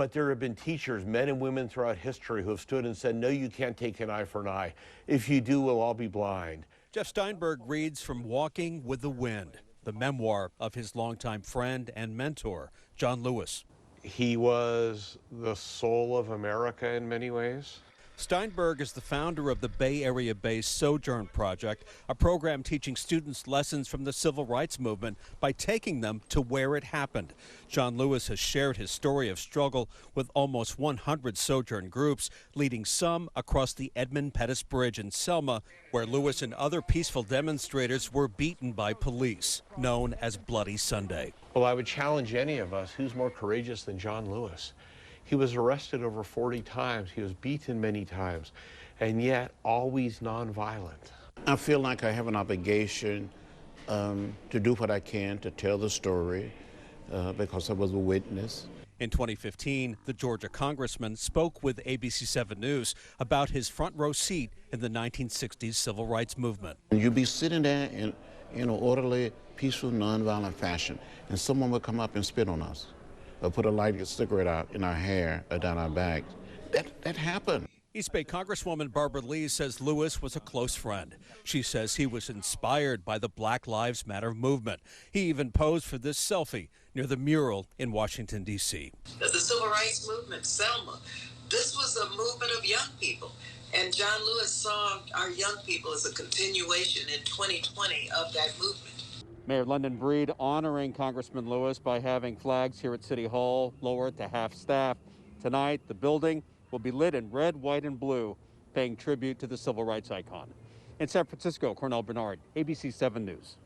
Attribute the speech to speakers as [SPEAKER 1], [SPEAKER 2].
[SPEAKER 1] But there have been teachers, men and women throughout history, who have stood and said, no, you can't take an eye for an eye. If you do, we'll all be blind.
[SPEAKER 2] Jeff Steinberg reads from Walking with the Wind, the memoir of his longtime friend and mentor, John Lewis.
[SPEAKER 1] He was the soul of America in many ways.
[SPEAKER 2] Steinberg is the founder of the Bay Area-based SOJOURN project, a program teaching students lessons from the civil rights movement by taking them to where it happened. John Lewis has shared his story of struggle with almost 100 SOJOURN groups, leading some across the Edmund Pettus Bridge in Selma, where Lewis and other peaceful demonstrators were beaten by police, known as Bloody Sunday.
[SPEAKER 1] Well, I would challenge any of us, who's more courageous than John Lewis? He was arrested over 40 times. He was beaten many times, and yet always nonviolent.
[SPEAKER 3] I feel like I have an obligation to do what I can to tell the story because I was a witness.
[SPEAKER 2] In 2015, the Georgia congressman spoke with ABC7 News about his front row seat in the 1960s civil rights movement.
[SPEAKER 3] You'd be sitting there in an orderly, peaceful, nonviolent fashion, and someone would come up and spit on us, or put a lighted cigarette out in our hair or down our backs. That happened.
[SPEAKER 2] East Bay Congresswoman Barbara Lee says Lewis was a close friend. She says he was inspired by the Black Lives Matter movement. He even posed for this selfie near the mural in Washington, D.C.
[SPEAKER 4] The civil rights movement, Selma, this was a movement of young people. And John Lewis saw our young people as a continuation in 2020 of that movement.
[SPEAKER 2] Mayor London Breed honoring Congressman Lewis by having flags here at City Hall lowered to half staff. Tonight, the building will be lit in red, white, and blue, paying tribute to the civil rights icon. In San Francisco, Cornell Bernard, ABC7 News.